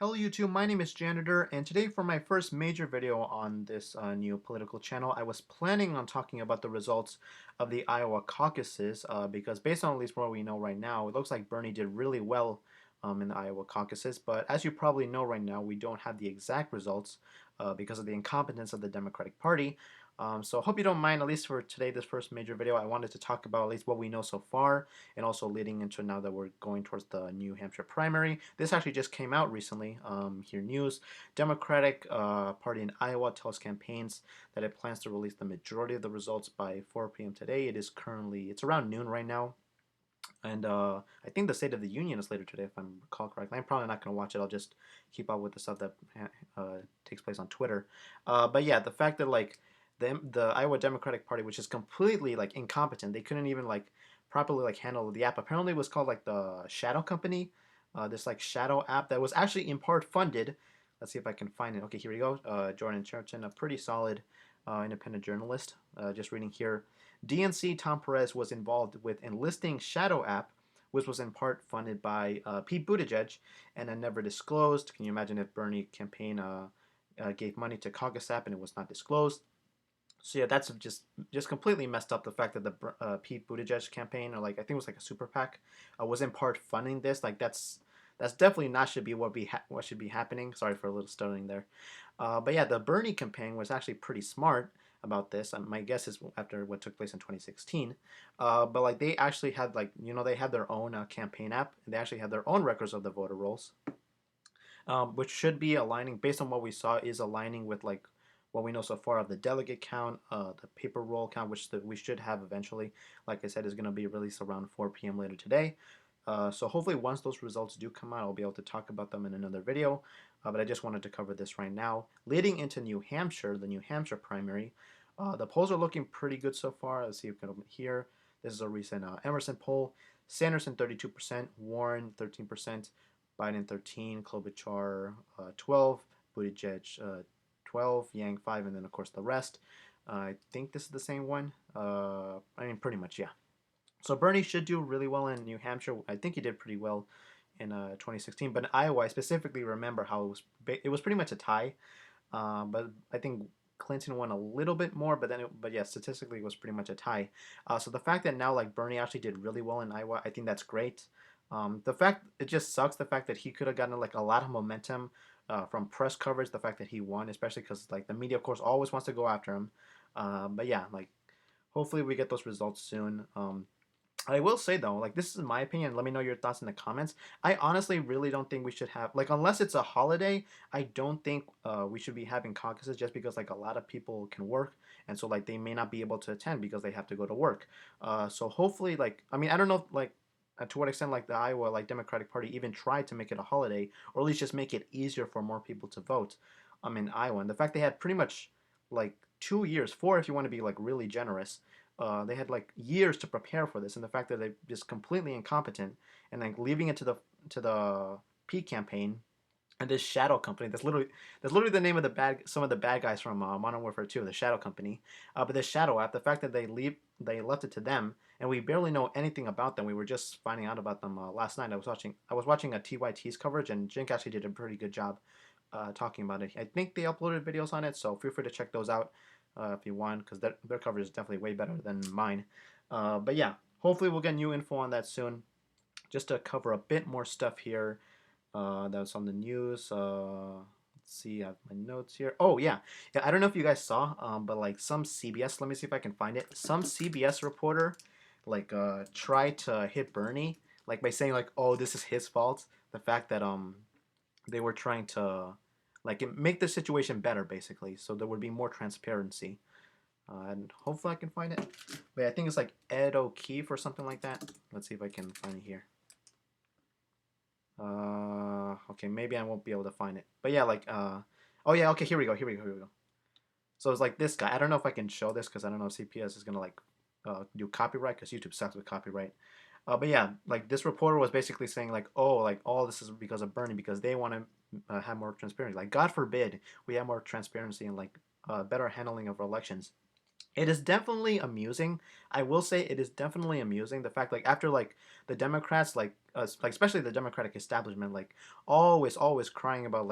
Hello YouTube, my name is Janitor, and today for my first major video on this new political channel, I was planning on talking about the results of the Iowa caucuses because based on at least what we know right now, it looks like Bernie did really well in the Iowa caucuses, but as you probably know right now, we don't have the exact results because of the incompetence of the Democratic Party. So hope you don't mind, at least for today, this first major video, I wanted to talk about at least what we know so far, and also leading into now that we're going towards the New Hampshire primary. This actually just came out recently, here news. Democratic Party in Iowa tells campaigns that it plans to release the majority of the results by 4 p.m. today. It's around noon right now. And I think the State of the Union is later today, if I recall correctly. I'm probably not going to watch it. I'll just keep up with the stuff that takes place on Twitter. But yeah, the fact that like the Iowa Democratic Party, which is completely like incompetent, they couldn't even like properly like handle the app. Apparently, it was called like the Shadow Company, this like shadow app that was actually in part funded. Let's see if I can find it. Okay, here we go. Jordan Churton, a pretty solid independent journalist. Just reading here. DNC Tom Perez was involved with enlisting Shadow app, which was in part funded by Pete Buttigieg and then never disclosed. Can you imagine if Bernie campaign gave money to Caucus app and it was not disclosed? So yeah, that's just completely messed up. The fact that the Pete Buttigieg campaign, or like I think it was like a super PAC, was in part funding this. Like that's definitely not should be what should be happening. Sorry for a little stuttering there. But yeah, the Bernie campaign was actually pretty smart about this. My guess is after what took place in 2016. But like they actually had like they had their own campaign app. And they actually had their own records of the voter rolls, which should be aligning based on what we saw is aligning with like what we know so far of the delegate count, the paper roll count, which we should have eventually. Like I said, is going to be released around 4 p.m. later today. So hopefully once those results do come out, I'll be able to talk about them in another video. But I just wanted to cover this right now. Leading into New Hampshire, the New Hampshire primary, the polls are looking pretty good so far. Let's see if we can open here. This is a recent Emerson poll. Sanderson 32%, Warren 13%, Biden 13, Klobuchar 12, Buttigieg 12, Yang 5, and then of course the rest. I think this is the same one. I mean, pretty much, yeah. So Bernie should do really well in New Hampshire. I think he did pretty well in 2016. But in Iowa, I specifically remember how it was pretty much a tie. But I think Clinton won a little bit more. But yeah, statistically it was pretty much a tie. So the fact that now like Bernie actually did really well in Iowa, I think that's great. The fact it just sucks the fact that he could have gotten like a lot of momentum from press coverage. The fact that he won, especially because like the media of course always wants to go after him. But yeah, like hopefully we get those results soon. I will say though, like this is my opinion. Let me know your thoughts in the comments. I honestly really don't think we should have like unless it's a holiday. I don't think we should be having caucuses just because like a lot of people can work and so like they may not be able to attend because they have to go to work. So hopefully like I mean I don't know like to what extent like the Iowa like Democratic Party even tried to make it a holiday or at least just make it easier for more people to vote. In Iowa and the fact they had pretty much like 2 years, four if you want to be like really generous, they had like years to prepare for this, and the fact that they just completely incompetent and like leaving it to the P campaign and this shadow company that's literally the name of some of the bad guys from Modern Warfare 2, the Shadow Company. But this shadow app, the fact that they left it to them, and we barely know anything about them. We were just finding out about them last night. I was watching a TYT's coverage, and Jink actually did a pretty good job talking about it. I think they uploaded videos on it, so feel free to check those out if you want, because their coverage is definitely way better than mine. But yeah, hopefully we'll get new info on that soon. Just to cover a bit more stuff here that's on the news. Let's see, I have my notes here. Oh yeah, yeah. I don't know if you guys saw, but like some CBS. Let me see if I can find it. Some CBS reporter like tried to hit Bernie like by saying like, oh, this is his fault. The fact that they were trying to like make the situation better basically, so there would be more transparency. And hopefully I can find it. Wait, I think it's like Ed O'Keefe or something like that. Let's see if I can find it here. Okay, maybe I won't be able to find it. But yeah, like, oh yeah, okay, here we go, here we go, here we go. So it's like this guy. I don't know if I can show this because I don't know if CPS is gonna like do copyright because YouTube sucks with copyright. But yeah, like this reporter was basically saying like, oh, like all this is because of Bernie because they want to have more transparency. Like, God forbid we have more transparency and like better handling of elections. It is definitely amusing. I will say it is definitely amusing the fact like after like the Democrats like like especially the Democratic establishment, like always crying about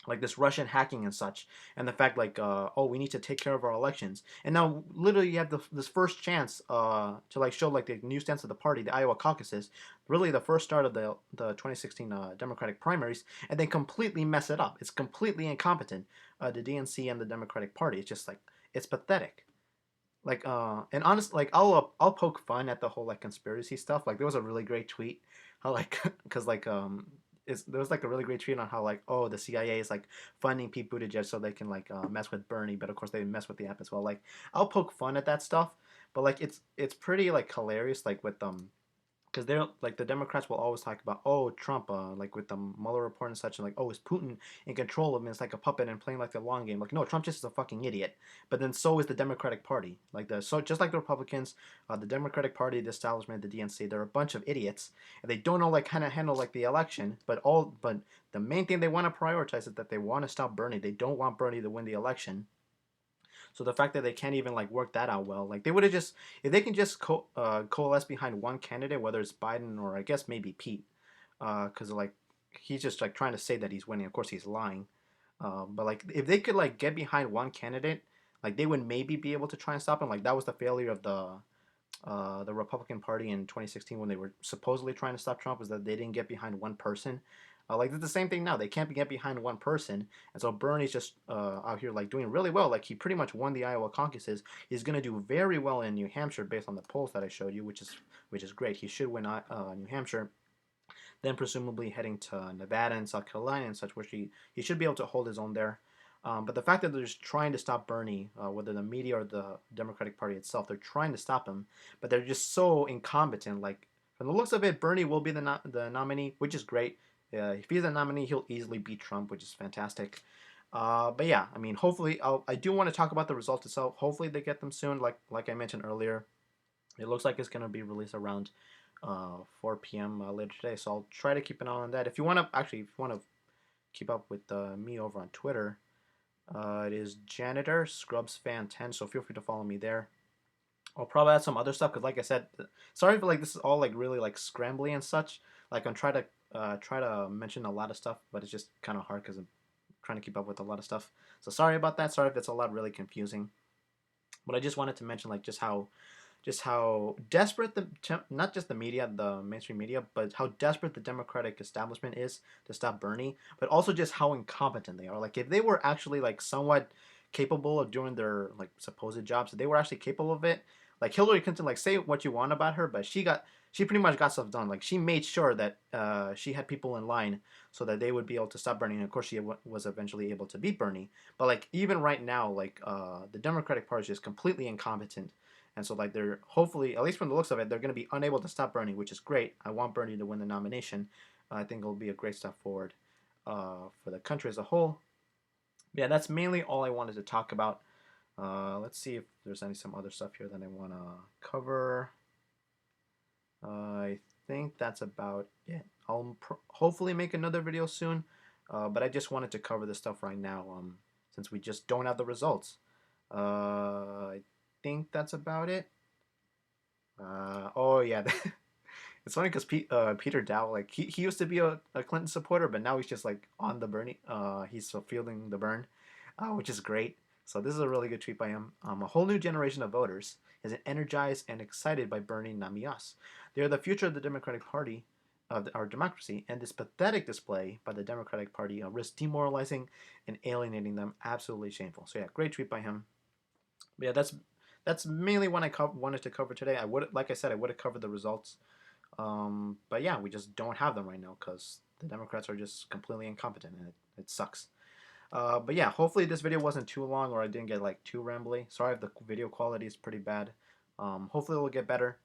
like this Russian hacking and such, and the fact like oh, we need to take care of our elections. And now literally you have this first chance to like show like the new stance of the party, the Iowa caucuses, really the first start of the 2016 Democratic primaries, and they completely mess it up. It's completely incompetent. The DNC and the Democratic Party. It's just like it's pathetic. Like and honest, like I'll poke fun at the whole like conspiracy stuff. Like there was a really great tweet how like because like there was like a really great tweet on how like, oh, the CIA is like funding Pete Buttigieg so they can like mess with Bernie, but of course they mess with the app as well. Like I'll poke fun at that stuff, but like it's pretty like hilarious like with because they're like the Democrats will always talk about, oh, Trump like with the Mueller report and such, and like, oh, is Putin in control of him? It's like a puppet and playing like the long game. Like no, Trump just is a fucking idiot. But then so is the Democratic Party. Like so just like the Republicans, the Democratic Party, the establishment, the DNC, they're a bunch of idiots and they don't know like kind of handle like the election. But the main thing they want to prioritize is that they want to stop Bernie. They don't want Bernie to win the election. So the fact that they can't even like work that out well, like they would have just if they can just coalesce behind one candidate, whether it's Biden or I guess maybe Pete, because like he's just like trying to say that he's winning. Of course he's lying, but like if they could like get behind one candidate, like they would maybe be able to try and stop him. Like that was the failure of the Republican Party in 2016 when they were supposedly trying to stop Trump, was that they didn't get behind one person. Like it's the same thing now. They can't get behind one person, and so Bernie's just out here like doing really well. Like he pretty much won the Iowa caucuses. He's gonna do very well in New Hampshire based on the polls that I showed you, which is great. He should win New Hampshire, then presumably heading to Nevada and South Carolina and such, which he should be able to hold his own there. But the fact that they're just trying to stop Bernie, whether the media or the Democratic Party itself, they're trying to stop him, but they're just so incompetent. Like from the looks of it, Bernie will be the nominee, which is great. If he's the nominee, he'll easily beat Trump, which is fantastic. But yeah, I mean, hopefully, I do want to talk about the results itself. Hopefully, they get them soon. Like I mentioned earlier, it looks like it's gonna be released around 4 p.m. Later today. So I'll try to keep an eye on that. If you want to keep up with me over on Twitter, it is Janitor Scrubs Fan 10. So feel free to follow me there. I'll probably add some other stuff because, like I said, sorry for like this is all like really like scrambly and such. Like I'm try to mention a lot of stuff, but it's just kind of hard because I'm trying to keep up with a lot of stuff. So sorry about that. Sorry if it's a lot really confusing. But I just wanted to mention like just how desperate not just the media, the mainstream media, but how desperate the Democratic establishment is to stop Bernie, but also just how incompetent they are. Like if they were actually like somewhat capable of doing their like supposed jobs, if they were actually capable of it, like Hillary Clinton, like say what you want about her, but she pretty much got stuff done. Like she made sure that she had people in line so that they would be able to stop Bernie. And of course, she was eventually able to beat Bernie. But like even right now, like the Democratic Party is just completely incompetent. And so, like, they're hopefully, at least from the looks of it, they're going to be unable to stop Bernie, which is great. I want Bernie to win the nomination. I think it'll be a great step forward for the country as a whole. But yeah, that's mainly all I wanted to talk about. Let's see if there's some other stuff here that I want to cover. I think that's about it. I'll hopefully make another video soon, but I just wanted to cover this stuff right now since we just don't have the results. I think that's about it. Oh yeah, it's funny because Peter Dow, like he used to be a Clinton supporter, but now he's just like on the Bernie. He's fielding the burn, which is great. So this is a really good tweet by him. A whole new generation of voters is energized and excited by Bernie Namias. They are the future of the Democratic Party, of our democracy, and this pathetic display by the Democratic Party risks demoralizing and alienating them. Absolutely shameful. So yeah, great tweet by him. But yeah, that's mainly what I wanted to cover today. Like I said, I would have covered the results, but yeah, we just don't have them right now because the Democrats are just completely incompetent, and it sucks. But yeah, hopefully this video wasn't too long or I didn't get like too rambly. Sorry if the video quality is pretty bad. Hopefully it will get better.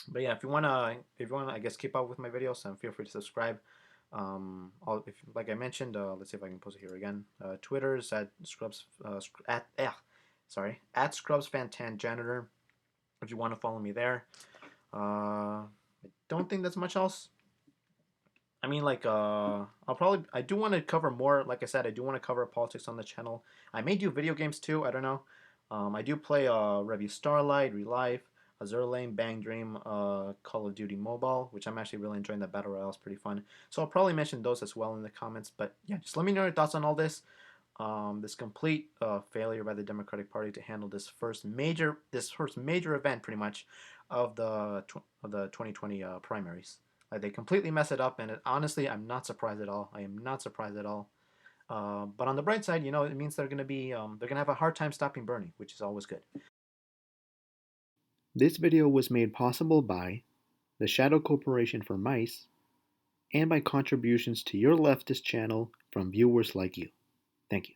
But yeah, if you wanna, I guess keep up with my videos, then feel free to subscribe. Like I mentioned, let's see if I can post it here again. Twitter's at Scrubs at ScrubsFan10 Janitor. If you want to follow me there. I don't think that's much else. I mean, like, I do want to cover more. Like I said, I do want to cover politics on the channel. I may do video games too. I don't know. I do play Review Starlight, Relive. Azur Lane, Bang Dream, Call of Duty Mobile, which I'm actually really enjoying. The Battle Royale is pretty fun. So I'll probably mention those as well in the comments. But yeah, just let me know your thoughts on all this. This complete failure by the Democratic Party to handle this first major event, pretty much, of the 2020 primaries. Like they completely mess it up, and honestly, I'm not surprised at all. I am not surprised at all. But on the bright side, it means they're gonna have a hard time stopping Bernie, which is always good. This video was made possible by the Shadow Corporation for Mice and by contributions to your leftist channel from viewers like you. Thank you.